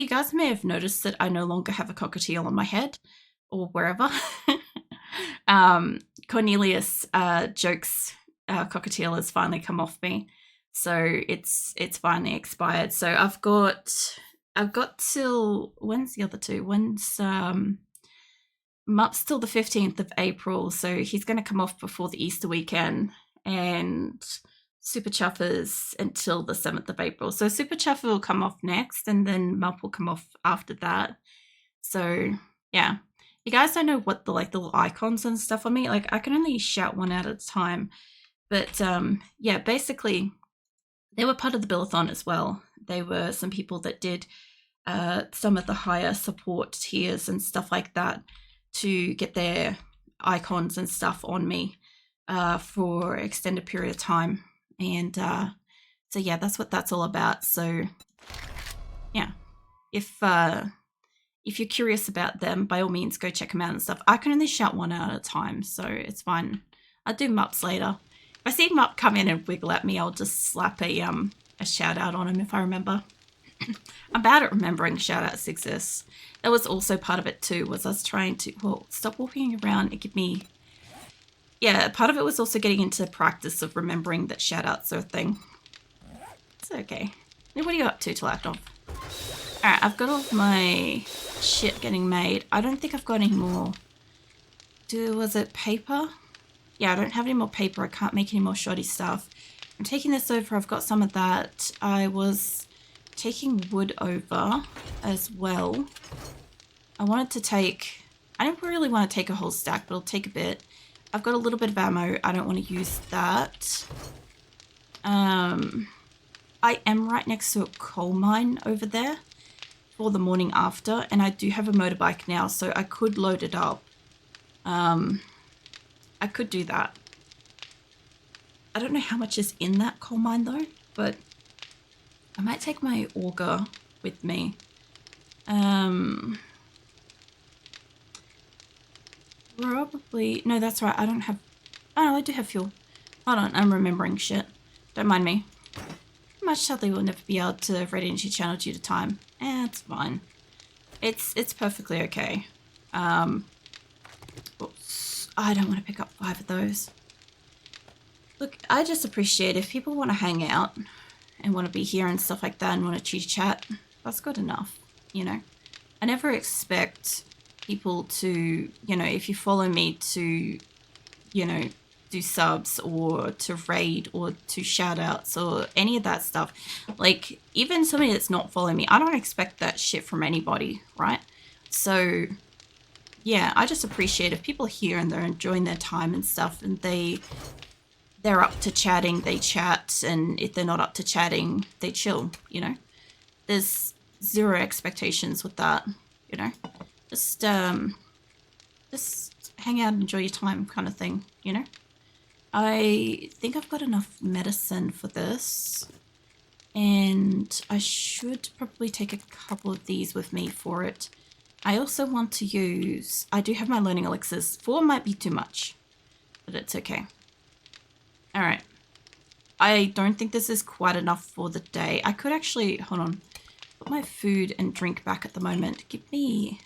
you guys may have noticed that I no longer have a cockatiel on my head or wherever. Cornelius jokes cockatiel has finally come off me, so it's finally expired. So I've got till, when's the other two? When's Mup's till the 15th of April, so he's going to come off before the Easter weekend, and Super Chuffers until the 7th of April. So Super Chuffer will come off next, and then Mup will come off after that. So yeah, you guys don't know what the little icons and stuff on me. Like, I can only shout one out at a time, but yeah, basically they were part of the Billathon as well. They were some people that did some of the higher support tiers and stuff like that to get their icons and stuff on me for an extended period of time. And so yeah, that's what that's all about. So yeah, if you're curious about them, by all means go check them out and stuff. I can only shout one out at a time, so it's fine. I'll do Mups later. If I see Mup come in and wiggle at me, I'll just slap a shout out on him if I remember. I'm bad at remembering shout outs exist. That was also part of it too, was us trying to, well, stop walking around and give me, yeah, part of it was also getting into practice of remembering that shout outs are a thing. It's okay. What are you up to, Talaknov? Alright, I've got all of my shit getting made. I don't think I've got any more. Was it paper? Yeah, I don't have any more paper. I can't make any more shoddy stuff. I'm taking this over. I've got some of that. I was taking wood over as well. I wanted to take, I don't really want to take a whole stack, but I'll take a bit. I've got a little bit of ammo. I don't want to use that. I am right next to a coal mine over there for the morning after, and I do have a motorbike now, so I could load it up. I could do that. I don't know how much is in that coal mine though, but I might take my auger with me. Probably, no, that's right, I don't have, oh, I do have fuel. Hold on, I'm remembering shit. Don't mind me. Much sadly will never be able to read into your channel due to time. It's fine. It's perfectly okay. Oops. I don't want to pick up 5 of those. Look, I just appreciate if people want to hang out and want to be here and stuff like that and want to chit chat, that's good enough, you know. I never expect people to, you know, if you follow me to, you know, do subs or to raid or to shout outs or any of that stuff. Like, even somebody that's not following me, I don't expect that shit from anybody, right? So yeah, I just appreciate if people are here and they're enjoying their time and stuff, and they're up to chatting, they chat, and if they're not up to chatting, they chill, you know. There's zero expectations with that, you know. Just hang out and enjoy your time kind of thing, you know. I think I've got enough medicine for this, and I should probably take a couple of these with me for it. I also want to use, I do have my learning elixirs. 4 might be too much, but it's okay. All right. I don't think this is quite enough for the day. I could actually, hold on, put my food and drink back at the moment. Give me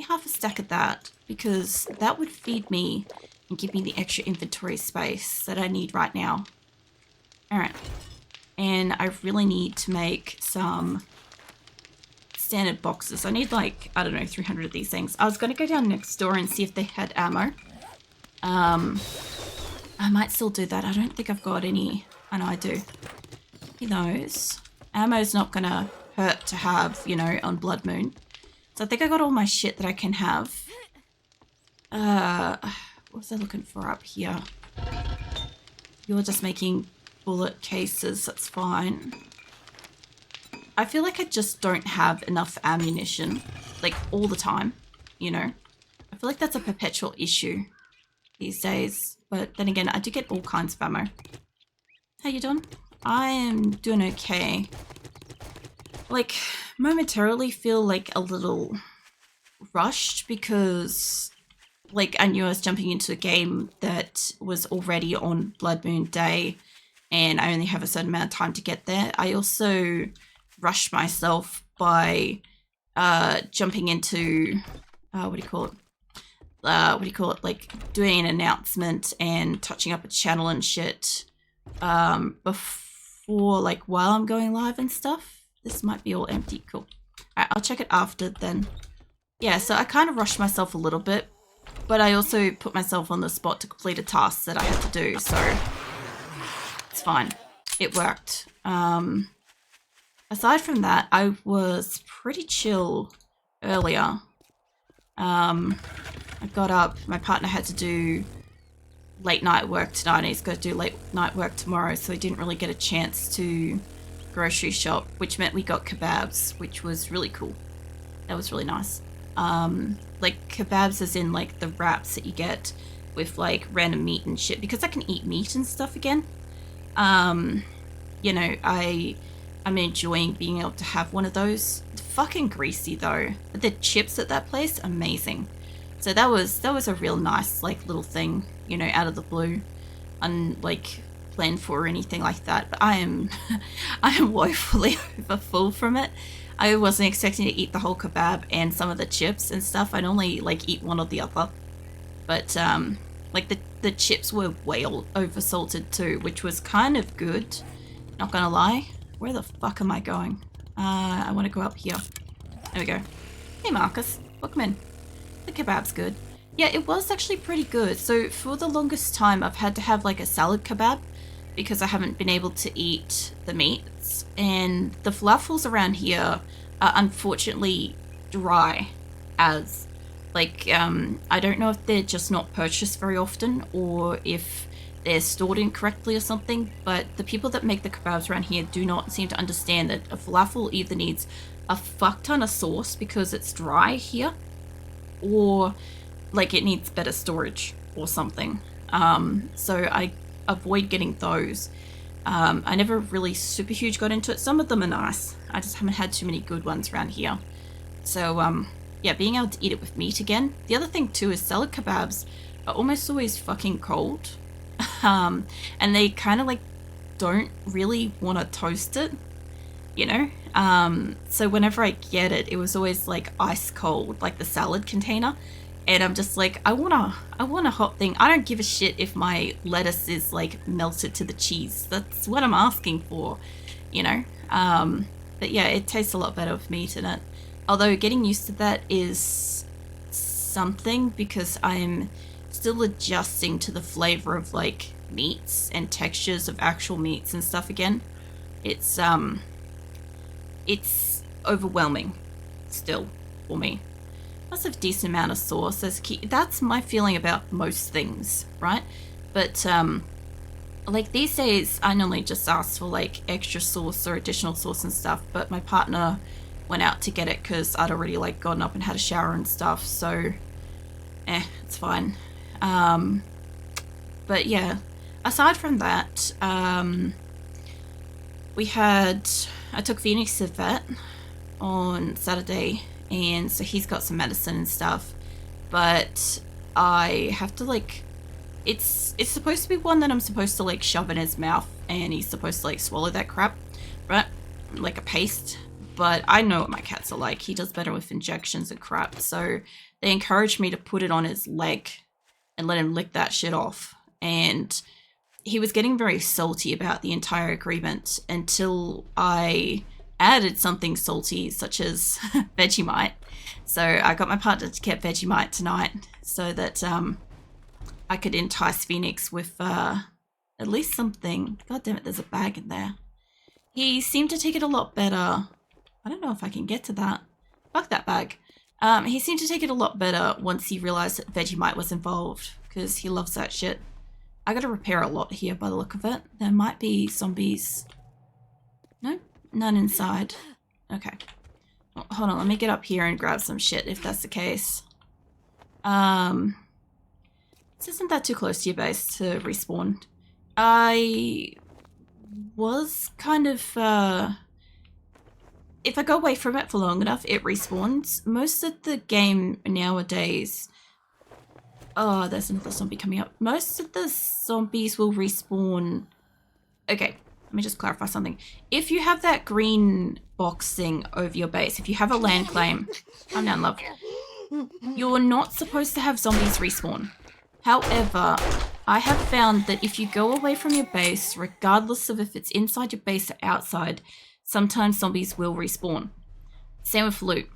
half a stack of that, because that would feed me and give me the extra inventory space that I need right now. All right. And I really need to make some standard boxes. I need like, I don't know, 300 of these things. I was going to go down next door and see if they had ammo. I might still do that. I don't think I've got any. I know I do. Who knows? Ammo's not going to hurt to have, you know, on Blood Moon. So I think I got all my shit that I can have. What was I looking for up here? You're just making bullet cases. That's fine. I feel like I just don't have enough ammunition, like, all the time, you know? I feel like that's a perpetual issue these days. But then again, I do get all kinds of ammo. How you doing? I am doing okay. Like, momentarily feel like a little rushed because, like, I knew I was jumping into a game that was already on Blood Moon Day and I only have a certain amount of time to get there. I also rushed myself by jumping into what do you call it? Like doing an announcement and touching up a channel and shit before, like, while I'm going live and stuff. This might be all empty. Cool. Alright, I'll check it after then. Yeah, so I kind of rushed myself a little bit, but I also put myself on the spot to complete a task that I had to do, so it's fine. It worked. Aside from that, I was pretty chill earlier. I got up, my partner had to do late night work tonight and he's got to do late night work tomorrow, so he didn't really get a chance to grocery shop, which meant we got kebabs, which was really cool. That was really nice. Like kebabs as in like the wraps that you get with like random meat and shit, because I can eat meat and stuff again. You know, I'm enjoying being able to have one of those. It's fucking greasy though. But the chips at that place, amazing. So that was a real nice like little thing, you know, out of the blue, like planned for or anything like that. But I am woefully over full from it. I wasn't expecting to eat the whole kebab and some of the chips and stuff. I'd only like eat one or the other. But like the chips were way over salted too, which was kind of good. Not gonna lie. Where the fuck am I going? I want to go up here. There we go. Hey Marcus, welcome in. The kebab's good. Yeah, it was actually pretty good. So for the longest time, I've had to have like a salad kebab because I haven't been able to eat the meats. And the falafels around here are unfortunately dry as, like, I don't know if they're just not purchased very often or if they're stored incorrectly or something, but the people that make the kebabs around here do not seem to understand that a falafel either needs a fuck ton of sauce because it's dry here, or like it needs better storage or something. So I avoid getting those. I never really super huge got into it. Some of them are nice. I just haven't had too many good ones around here. So yeah, being able to eat it with meat again. The other thing too is salad kebabs are almost always fucking cold. And they kind of like don't really want to toast it, you know? So whenever I get it, it was always like ice cold, like the salad container. And I'm just like, I want a hot thing. I don't give a shit if my lettuce is like melted to the cheese. That's what I'm asking for, you know? But yeah, it tastes a lot better with meat in it. Although getting used to that is something because I'm still adjusting to the flavor of like meats and textures of actual meats and stuff again. It's overwhelming still for me. Must have a decent amount of sauce. That's my feeling about most things, right? But like these days I normally just ask for like extra sauce or additional sauce and stuff, but my partner went out to get it because I'd already like gotten up and had a shower and stuff, so it's fine. But yeah, aside from that, I took Phoenix to the vet on Saturday, and so he's got some medicine and stuff, but I have to like, it's supposed to be one that I'm supposed to like shove in his mouth and he's supposed to like swallow that crap, right? Like a paste. But I know what my cats are like. He does better with injections and crap. So they encouraged me to put it on his leg and let him lick that shit off. And he was getting very salty about the entire agreement until I added something salty, such as Vegemite. So I got my partner to get Vegemite tonight so that I could entice Phoenix with at least something. God damn it, there's a bag in there. He seemed to take it a lot better. I don't know if I can get to that. Fuck that bag. He seemed to take it a lot better once he realized that Vegemite was involved, because he loves that shit. I gotta repair a lot here by the look of it. There might be zombies. No? None inside. Okay. Well, hold on, let me get up here and grab some shit if that's the case. This isn't that too close to your base to respawn. I was kind of, if I go away from it for long enough, it respawns. Most of the game nowadays... Oh, there's another zombie coming up. Most of the zombies will respawn... Okay, let me just clarify something. If you have that green box thing over your base, if you have a land claim, calm down, love. You're not supposed to have zombies respawn. However, I have found that if you go away from your base, regardless of if it's inside your base or outside, sometimes zombies will respawn. Same with loot.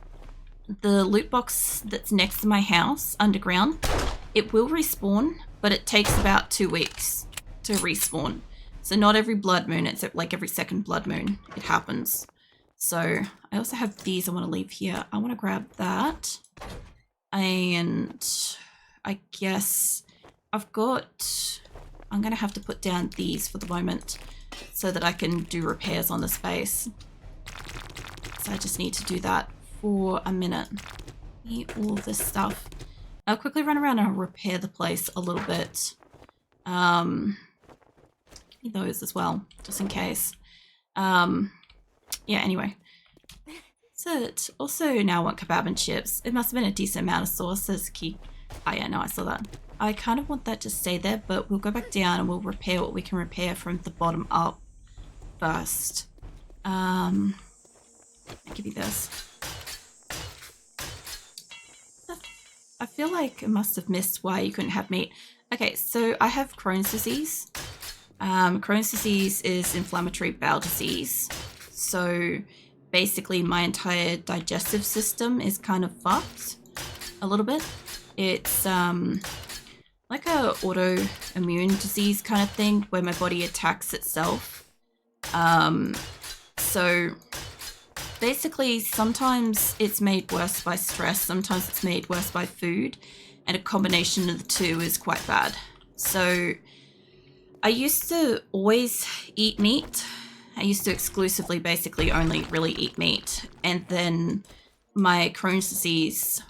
The loot box that's next to my house, underground, it will respawn, but it takes about 2 weeks to respawn. So not every blood moon, it's like every second blood moon it happens. So I also have these I want to leave here. I want to grab that. And I guess I'm going to have to put down these for the moment so that I can do repairs on the space. So I just need to do that for a minute. Eat all this stuff. I'll quickly run around and repair the place a little bit. Give me those as well, just in case. Yeah, anyway. That's it. Also, now I want kebab and chips. It must have been a decent amount of sauce. There's key. Oh yeah, no, I saw that. I kind of want that to stay there, but we'll go back down and we'll repair what we can repair from the bottom up first. I'll give you this. I feel like I must have missed why you couldn't have meat. Okay, so I have Crohn's disease. Crohn's disease is inflammatory bowel disease. So basically my entire digestive system is kind of fucked a little bit. It's like a autoimmune disease kind of thing where my body attacks itself. So basically sometimes it's made worse by stress, sometimes it's made worse by food, and a combination of the two is quite bad. So I used to always eat meat. I used to exclusively basically only really eat meat. And then my Crohn's disease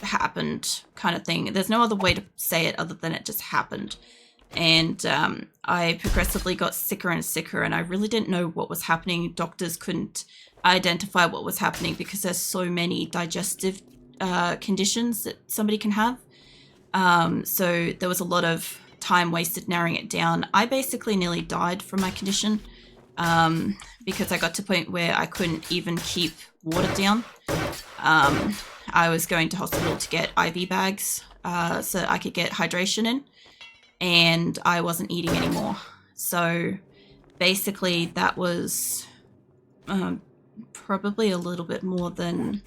happened kind of thing. There's no other way to say it other than it just happened. And I progressively got sicker and sicker and I really didn't know what was happening. Doctors couldn't identify what was happening because there's so many digestive conditions that somebody can have. So there was a lot of time wasted narrowing it down. I basically nearly died from my condition because I got to a point where I couldn't even keep water down. I was going to hospital to get IV bags so that I could get hydration in, and I wasn't eating anymore. So basically that was probably a little bit more than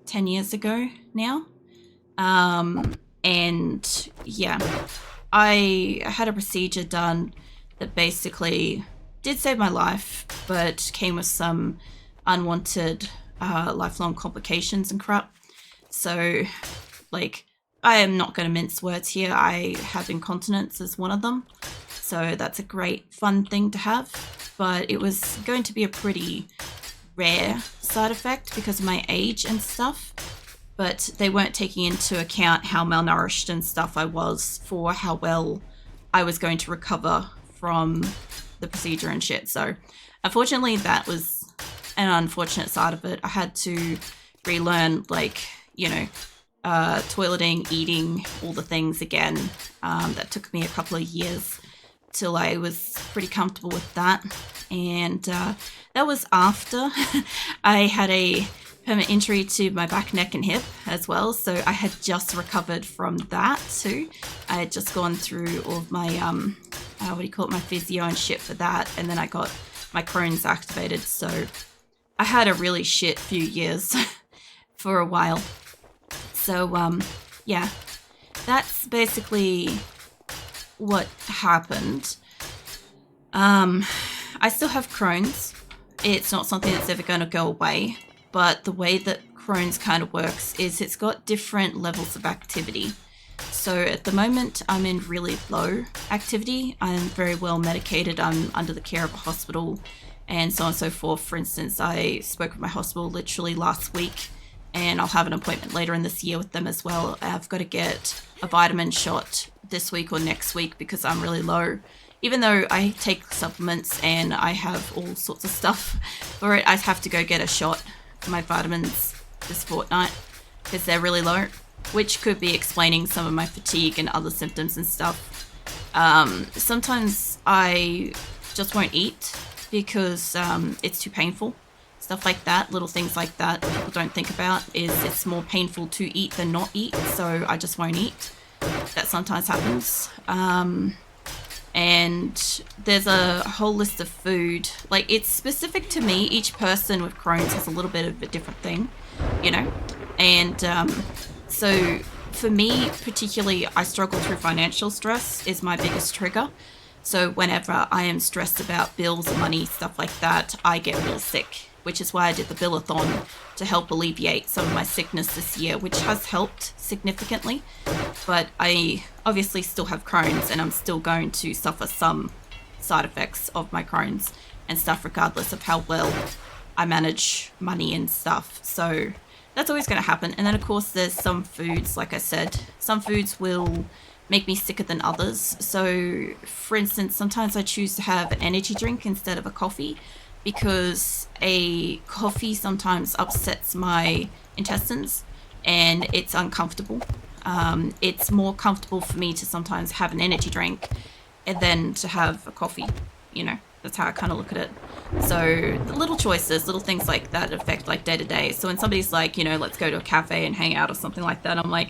10 years ago now. And yeah, I had a procedure done that basically did save my life, but came with some unwanted lifelong complications and crap. So, like, I am not going to mince words here. I have incontinence as one of them. So that's a great, fun thing to have. But it was going to be a pretty rare side effect because of my age and stuff. But they weren't taking into account how malnourished and stuff I was for how well I was going to recover from the procedure and shit. So unfortunately that was an unfortunate side of it. I had to relearn, like, you know, toileting, eating, all the things again. That took me a couple of years till I was pretty comfortable with that. And that was after I had a permanent injury to my back, neck and hip as well. So I had just recovered from that too. I had just gone through all of my, my physio and shit for that. And then I got my Crohn's activated. So I had a really shit few years for a while. So, yeah, that's basically what happened. I still have Crohn's. It's not something that's ever going to go away. But the way that Crohn's kind of works is it's got different levels of activity. So at the moment, I'm in really low activity. I'm very well medicated. I'm under the care of a hospital and so on and so forth. For instance, I spoke with my hospital literally last week, and I'll have an appointment later in this year with them as well. I've got to get a vitamin shot this week or next week because I'm really low. Even though I take supplements and I have all sorts of stuff for it, I have to go get a shot for my vitamins this fortnight because they're really low, which could be explaining some of my fatigue and other symptoms and stuff. Sometimes I just won't eat because it's too painful. Stuff like that, little things like that people don't think about, is it's more painful to eat than not eat, so I just won't eat. That sometimes happens. And there's a whole list of food. Like, it's specific to me. Each person with Crohn's has a little bit of a different thing, you know? And so for me, particularly, I struggle through financial stress is my biggest trigger. So whenever I am stressed about bills, money, stuff like that, I get real sick, which is why I did the Billathon to help alleviate some of my sickness this year, which has helped significantly. But I obviously still have Crohn's, and I'm still going to suffer some side effects of my Crohn's and stuff, regardless of how well I manage money and stuff. So that's always going to happen. And then, of course, there's some foods, like I said, some foods will make me sicker than others. So, for instance, sometimes I choose to have an energy drink instead of a coffee, because a coffee sometimes upsets my intestines and it's uncomfortable. It's more comfortable for me to sometimes have an energy drink and then to have a coffee, you know. That's how I kind of look at it. So the little choices, little things like that affect like day to day. So when somebody's like, you know, let's go to a cafe and hang out or something like that, I'm like,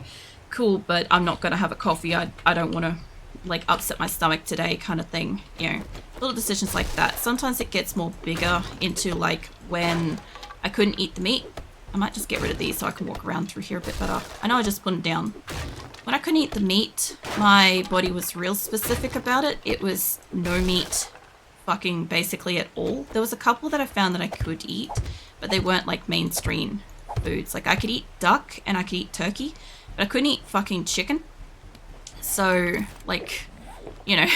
cool, but I'm not going to have a coffee. I don't want to like upset my stomach today kind of thing, you know. Little decisions like that. Sometimes it gets more bigger into like when I couldn't eat the meat. I might just get rid of these so I can walk around through here a bit better. I know I just put them down. When I couldn't eat the meat, my body was real specific about it. It was no meat fucking basically at all. There was a couple that I found that I could eat, but they weren't like mainstream foods. Like I could eat duck and I could eat turkey, but I couldn't eat fucking chicken. So like, you know,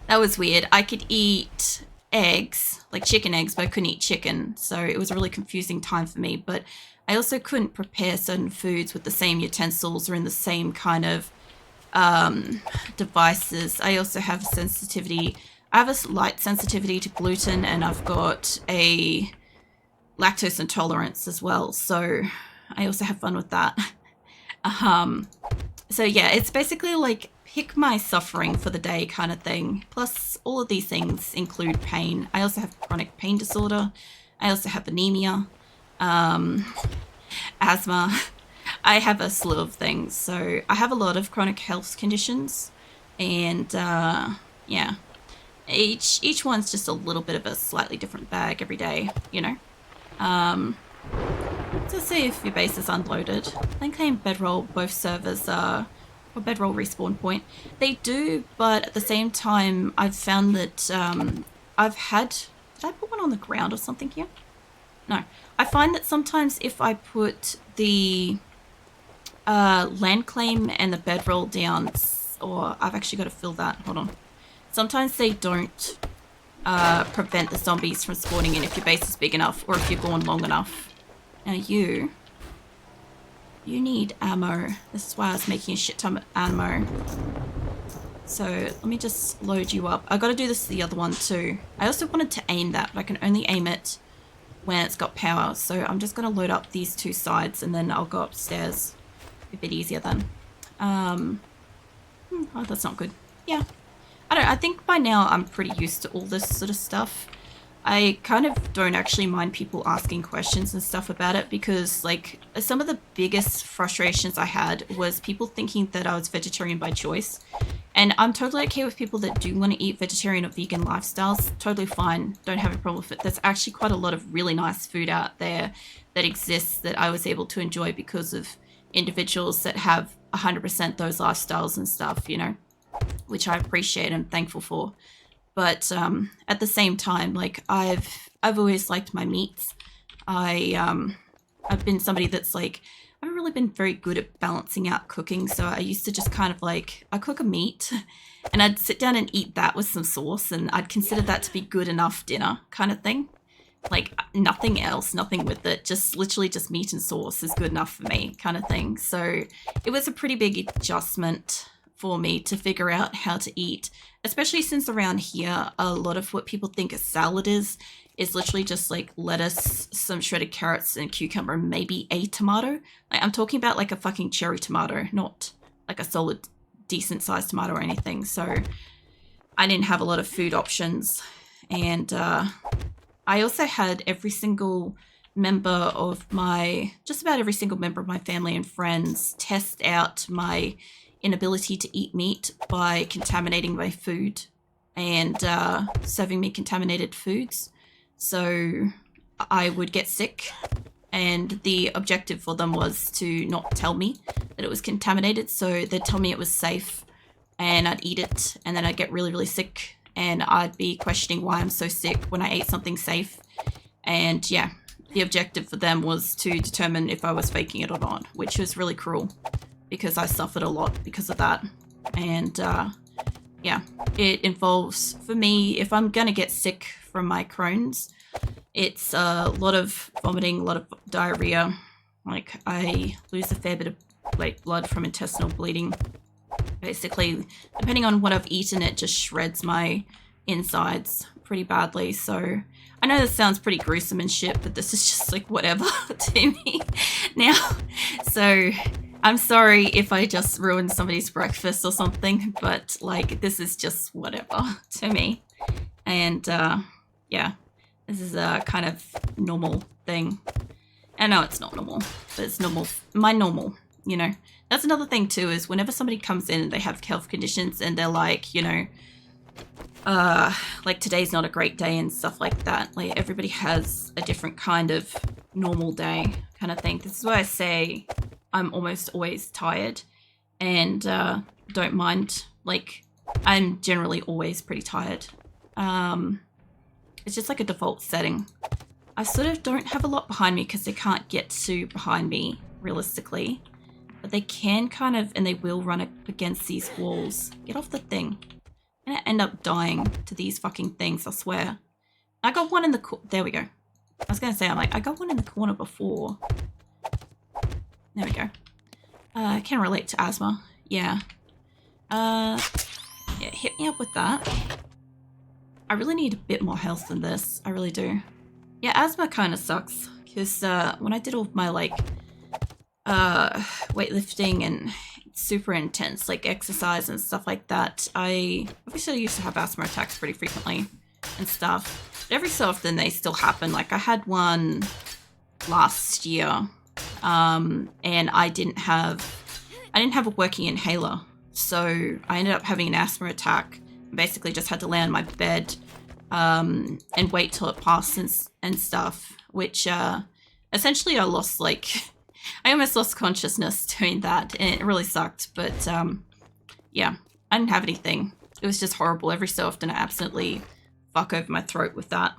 that was weird. I could eat eggs, like chicken eggs, but I couldn't eat chicken. So it was a really confusing time for me. But I also couldn't prepare certain foods with the same utensils or in the same kind of devices. I also have sensitivity. I have a slight sensitivity to gluten, and I've got a lactose intolerance as well. So I also have fun with that. So yeah, it's basically like pick my suffering for the day kind of thing. Plus all of these things include pain. I also have chronic pain disorder. I also have anemia, asthma. I have a slew of things. So I have a lot of chronic health conditions, and yeah, each one's just a little bit of a slightly different bag every day, you know. To see if your base is unloaded. Thankfully in Bedroll both servers are, or Bedroll respawn point, they do, but at the same time I've found that I've had, did I put one on the ground or something here? No. I find that sometimes if I put the land claim and the Bedroll down, or I've actually got to fill that, hold on. Sometimes they don't prevent the zombies from spawning in if your base is big enough or if you're gone long enough. Now you need ammo. This is why I was making a shit ton of ammo. So let me just load you up. I got to do this to the other one too. I also wanted to aim that, but I can only aim it when it's got power. So I'm just going to load up these two sides and then I'll go upstairs. A bit easier then. Oh, that's not good. Yeah. I think by now I'm pretty used to all this sort of stuff. I kind of don't actually mind people asking questions and stuff about it, because like some of the biggest frustrations I had was people thinking that I was vegetarian by choice. And I'm totally okay with people that do want to eat vegetarian or vegan lifestyles. Totally fine. Don't have a problem with it. There's actually quite a lot of really nice food out there that exists that I was able to enjoy because of individuals that have 100% those lifestyles and stuff, you know, which I appreciate and thankful for. But at the same time, like I've always liked my meats. I've been somebody that's like, I haven't really been very good at balancing out cooking. So I used to just kind of like, I cook a meat and I'd sit down and eat that with some sauce, and I'd consider that to be good enough dinner kind of thing. Like nothing else, nothing with it, just literally just meat and sauce is good enough for me kind of thing. So it was a pretty big adjustment for me to figure out how to eat, especially since around here a lot of what people think a salad is literally just like lettuce, some shredded carrots and cucumber, maybe a tomato. Like, I'm talking about like a fucking cherry tomato, not like a solid decent sized tomato or anything. So I didn't have a lot of food options, And I also had every single member of just about every single member of my family and friends test out my inability to eat meat by contaminating my food and serving me contaminated foods. So I would get sick, and the objective for them was to not tell me that it was contaminated. So they'd tell me it was safe, and I'd eat it, and then I'd get really, really sick, and I'd be questioning why I'm so sick when I ate something safe. And yeah, the objective for them was to determine if I was faking it or not, which was really cruel because I suffered a lot because of that. And yeah, it involves, for me, if I'm gonna get sick from my Crohn's, it's a lot of vomiting, a lot of diarrhea. Like, I lose a fair bit of blood from intestinal bleeding. Basically, depending on what I've eaten, it just shreds my insides pretty badly. So I know this sounds pretty gruesome and shit, but this is just like whatever to me now. So I'm sorry if I just ruined somebody's breakfast or something, but like, this is just whatever to me. And yeah, this is a kind of normal thing. I know it's not normal, but it's normal. My normal, you know. That's another thing too, is whenever somebody comes in and they have health conditions and they're like, you know, like today's not a great day and stuff like that. Like, everybody has a different kind of normal day kind of thing. This is why I say I'm almost always tired, and don't mind. Like, I'm generally always pretty tired. It's just like a default setting. I sort of don't have a lot behind me because they can't get to behind me realistically. But they can kind of, and they will run up against these walls. Get off the thing. I'm gonna end up dying to these fucking things, I swear. I got one in the there we go. I was gonna say, I got one in the corner before. There we go. I can relate to asthma. Yeah. Yeah, hit me up with that. I really need a bit more health than this. I really do. Yeah, asthma kind of sucks. Because when I did all my, like, weightlifting and super intense, like, exercise and stuff like that, I obviously used to have asthma attacks pretty frequently and stuff. But every so often they still happen. Like, I had one last year, and I didn't have a working inhaler. So I ended up having an asthma attack. Basically just had to lay on my bed and wait till it passed and stuff, which essentially I lost, like, I almost lost consciousness doing that, and it really sucked. But yeah, I didn't have anything. It was just horrible. Every so often I absolutely fuck over my throat with that.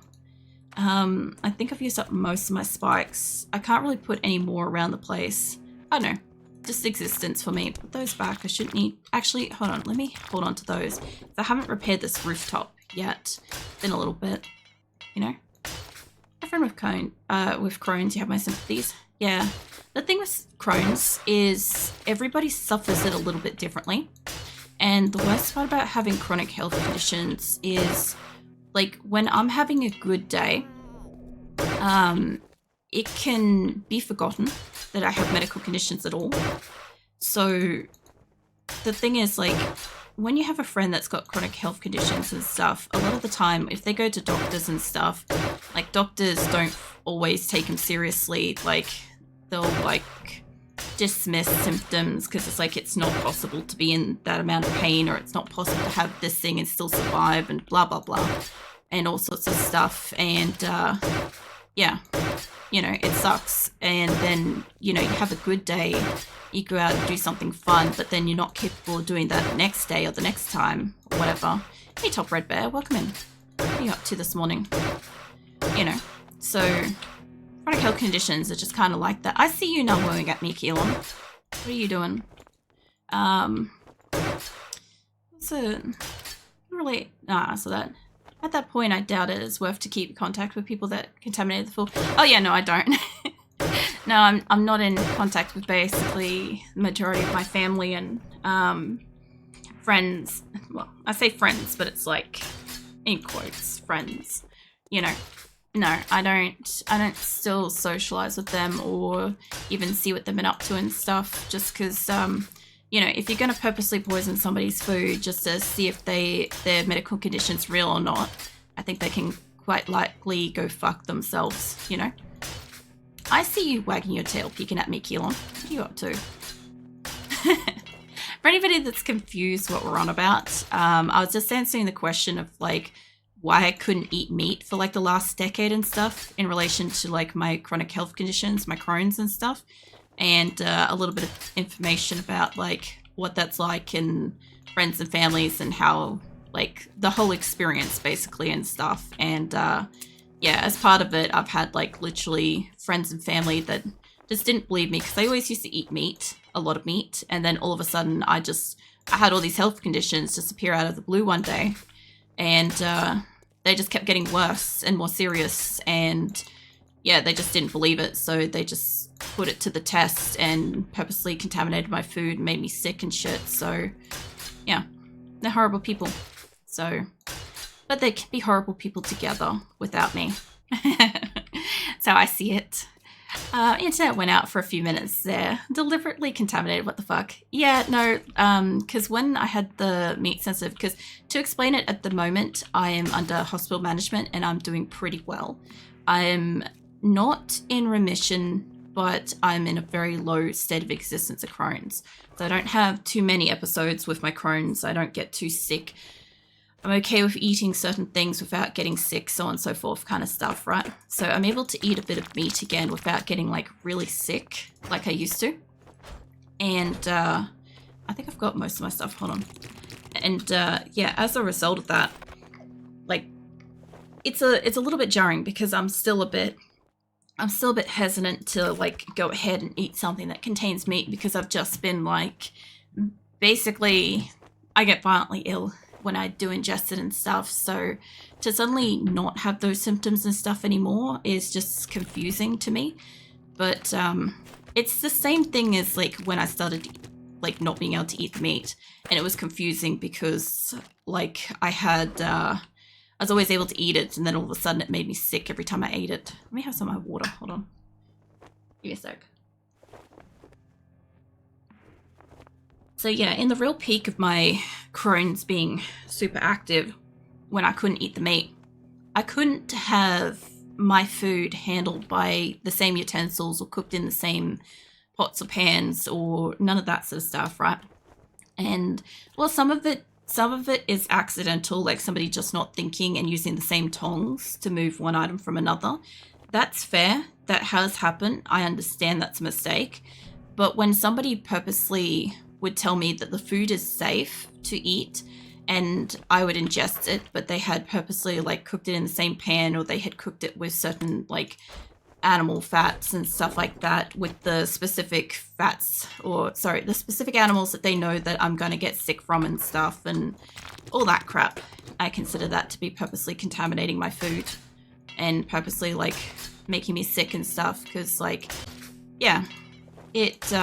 I think I've used up most of my spikes. I can't really put any more around the place. I don't know. Just existence for me. Put those back. I shouldn't need... Actually, hold on. Let me hold on to those. I haven't repaired this rooftop yet. It's been a little bit, you know. My friend with Crohn's, you have my sympathies. Yeah. The thing with Crohn's is everybody suffers it a little bit differently. And the worst part about having chronic health conditions is, like, when I'm having a good day, it can be forgotten that I have medical conditions at all. So the thing is, like, when you have a friend that's got chronic health conditions and stuff, a lot of the time, if they go to doctors and stuff, like, doctors don't always take them seriously. Like, they'll, like, dismiss symptoms because it's like, it's not possible to be in that amount of pain, or it's not possible to have this thing and still survive, and blah, blah, blah, and all sorts of stuff. And yeah, you know, it sucks. And then, you know, you have a good day, you go out and do something fun, but then you're not capable of doing that the next day or the next time or whatever. Hey, Top Red Bear, welcome in. What are you up to this morning? You know, so chronic health conditions are just kind of like that. I see you now going at me, Keelan. What are you doing? So really, so that at that point, I doubt it is worth to keep contact with people that contaminated the pool. Oh yeah, no, I don't. No, I'm not in contact with basically the majority of my family and friends. Well, I say friends, but it's like in quotes, friends. You know, no, I don't still socialize with them or even see what they've been up to and stuff. Just because, you know, if you're going to purposely poison somebody's food just to see if their medical condition's real or not, I think they can quite likely go fuck themselves, you know? I see you wagging your tail, peeking at me, Keelan. What are you up to? For anybody that's confused what we're on about, I was just answering the question of like why I couldn't eat meat for like the last decade and stuff in relation to like my chronic health conditions, my Crohn's and stuff, and a little bit of information about like what that's like in friends and families and how like the whole experience basically and stuff. And yeah, as part of it, I've had like literally friends and family that just didn't believe me because I always used to eat meat, a lot of meat, and then all of a sudden I had all these health conditions just appear out of the blue one day, and they just kept getting worse and more serious, and yeah, they just didn't believe it, so they just put it to the test and purposely contaminated my food and made me sick and shit. So yeah, they're horrible people. So, but they can be horrible people together without me. That's how I see it. Internet went out for a few minutes there. Deliberately contaminated, what the fuck? Yeah, no, because when I had the meat sensitive, because to explain it, at the moment, I am under hospital management and I'm doing pretty well. I'm not in remission, but I'm in a very low state of existence of Crohn's. So I don't have too many episodes with my Crohn's. I don't get too sick. I'm okay with eating certain things without getting sick, so on and so forth kind of stuff, right? So I'm able to eat a bit of meat again without getting like really sick like I used to. And I think I've got most of my stuff, hold on. And yeah, as a result of that, like it's a little bit jarring because I'm still a bit hesitant to like go ahead and eat something that contains meat because I've just been like, basically I get violently ill when I do ingest it and stuff, so to suddenly not have those symptoms and stuff anymore is just confusing to me. But it's the same thing as like when I started like not being able to eat the meat, and it was confusing because like I was always able to eat it, and then all of a sudden it made me sick every time I ate it. Let me have some of my water, hold on. Give me a sec. So yeah, in the real peak of my Crohn's being super active, when I couldn't eat the meat, I couldn't have my food handled by the same utensils or cooked in the same pots or pans or none of that sort of stuff, right? And well, some of it is accidental, like somebody just not thinking and using the same tongs to move one item from another. That's fair. That has happened. I understand that's a mistake. But when somebody purposely would tell me that the food is safe to eat and I would ingest it, but they had purposely like cooked it in the same pan, or they had cooked it with certain like animal fats and stuff like that with the specific fats, or sorry, the specific animals that they know that I'm going to get sick from and stuff and all that crap. I consider that to be purposely contaminating my food and purposely like making me sick and stuff, because like, yeah, it